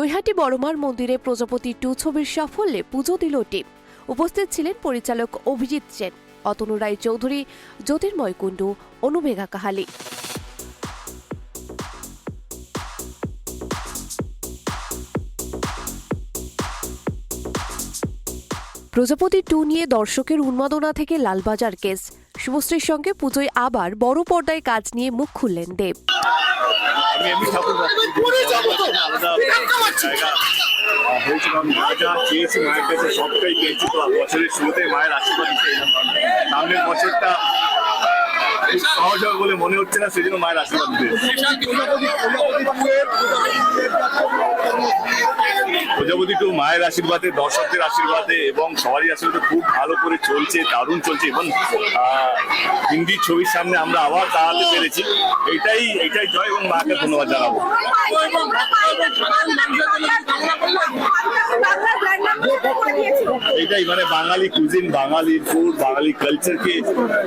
নৈহাটি বড়মার মন্দিরে প্রজাপতি 2 ছবির সাফল্যে পুজো দিল টিম। উপস্থিত ছিলেন পরিচালক অভিজিৎ সেন, অতনু রায় চৌধুরী, জ্যোতির্ময় কুণ্ডু, অনুমেঘা কাহালি। প্রজাপতি 2 নিয়ে দর্শকের উন্মাদনা থেকে লালবাজার কেস। শুভশ্রীর সঙ্গে পুজোয় আবার বড় পর্দায় কাজ নিয়ে মুখ খুললেন দেব। বছরের শুরুতে মায়ের আশীর্বাদ দিতে এলাম, সামনের বছরটা খুব সহজ হবে বলে মনে হচ্ছে না, সেই জন্য মায়ের আশীর্বাদ দিতে। প্রজাপতি 2 মায়ের আশীর্বাদে, দর্শকদের আশীর্বাদে এবং সবারই আশীর্বাদে খুব ভালো করে চলছে, দারুণ চলছে এবং হিন্দি ছবির সামনে আমরা আবার দাঁড়াতে পেরেছি। এইটাই জয় এবং মাকে ধন্যবাদ জানাবো। এইটাই মানে বাঙালি কুজিন, বাঙালি ফুড, বাঙালি কালচারকে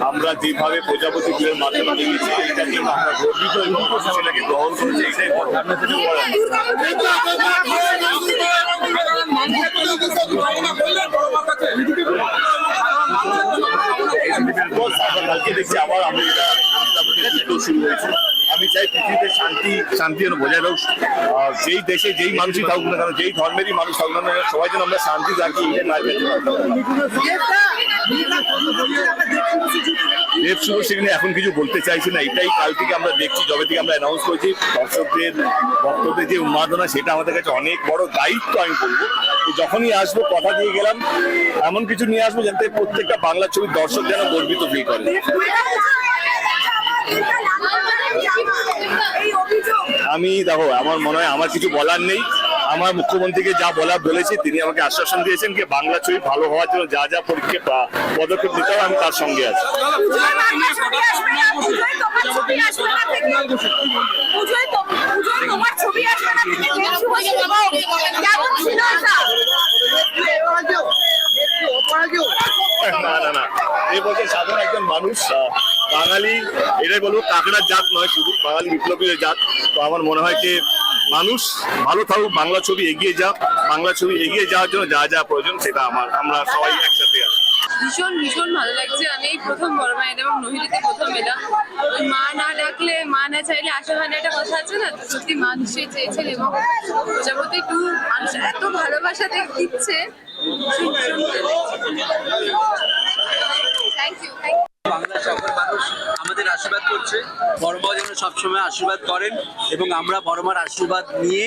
আমরা যেভাবে প্রজাপতি 2 এর মাধ্যমে দেখেছি, এটাকে আমরা গর্বিত এবং সেটাকে গ্রহণ করেছি। এইটাই কালকে দেখছি আবার আমেরিকা শুরু হয়েছে। আমি চাই পৃথিবীতে শান্তি যেন বজায় রাখুক। যেই দেশে যেই মানুষই থাকুক না কেন, যেই ধর্মেরই মানুষ থাকুক না কেন, সবাই যেন আমরা শান্তি রাখি। দেব শুভশ্রী নিয়ে এখন কিছু বলতে চাইছি না, এটাই কাল থেকে আমরা দেখছি, যবে থেকে আমরা অ্যানাউন্স করেছি। দর্শকদের ভক্তদের যে উন্মাদনা, সেটা আমাদের কাছে অনেক বড় দায়িত্ব। আমি বলবো যখনই আসবো, কথা দিয়ে গেলাম এমন কিছু নিয়ে আসবো যাতে প্রত্যেকটা বাংলা ছবির দর্শক যেন গর্বিত ফিল করে। আমি দেখো, আমার মনে হয় আমার কিছু বলার নেই। আমার মুখ্যমন্ত্রীকে যা বলার বলেছি, তিনি আমাকে আশ্বাসন দিয়েছেন যে বাংলা ছবি ভালো হওয়ার জন্য যা যা পদক্ষেপ নিতে হবে আমি তার সঙ্গে আছি। না, এবছর সাধারণ একজন মানুষ, বাঙালি, এটাই বলবো কাকড়ার জাত নয়, শুধু বাঙালি বিপ্লবীদের জাত। তো আমার মনে হয় যে মানুষ ভালো থাকুক, বাংলা ছবি এগিয়ে যাক। বাংলা ছবি এগিয়ে যাওয়ার জন্য যা যা প্রয়োজন সেটা আমরা সবাই একসাথে আছি। ভীষণ ভালো লাগছে। আমি এই প্রথম বড়মা এলাম এবং নৈহাটিতে প্রথম এলাম। মা না ডাকলে, মা না চাইলে আসা হয় না, একটা কথা আছে না? সত্যি মা নিশ্চয়ই চেয়েছেন এবং প্রজাপতি 2 মানুষ এত ভালোবাসা দিচ্ছে। Thank you. বাংলার সকল মানুষ আমাদের আশীর্বাদ করছে, বড়মা যেন সবসময় আশীর্বাদ করেন এবং আমরা বড়মার আশীর্বাদ নিয়ে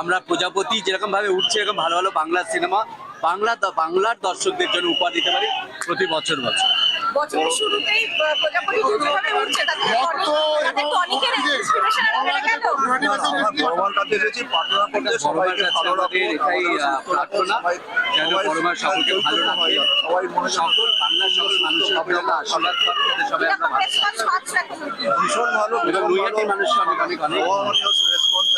আমরা প্রজাপতি যেরকম ভাবে উঠছে, এরকম ভালো ভালো বাংলা সিনেমা বাংলার দর্শকদের জন্য উপহার দিতে পারি প্রতি বছর। বছরের শুরুতেই প্রজাপতি 2 যেভাবে উঠছে, তাতে টনিকের ইন্সপিরেশন হয়ে গেল। ভগবান কাছে এসেছি প্রার্থনা করতে, সবাইকে ভালো রাখে, এটাই প্রার্থনা যেন বড়মা সকলকে ভালো রাখে, সবাই মনে সকল বাংলার সকল মানুষের আমরা আশীর্বাদ করি, সবাই আমরা ভীষণ ভালো নৈহাটির মানুষকে অনেক রেসপন্স।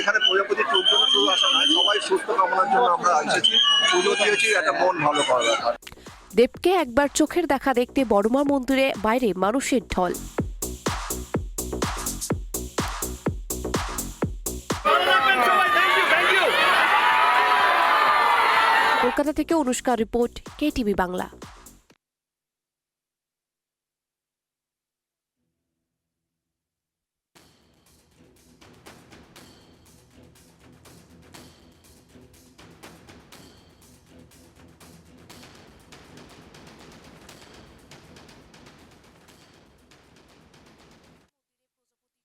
এখানে প্রজাপতি 2 জন্য শুধু আসা নয়, সবাই সুস্থ কামনার জন্য আমরা এসেছি, পুজো দিয়েছি, একটা মন ভালো করার ব্যাপার। দেবকে একবার চোখের দেখা দেখতে বড়মা মন্দিরে বাইরে মানুষের ঢল। কলকাতা থেকে অনুষ্কা রিপোর্ট, KTV বাংলা।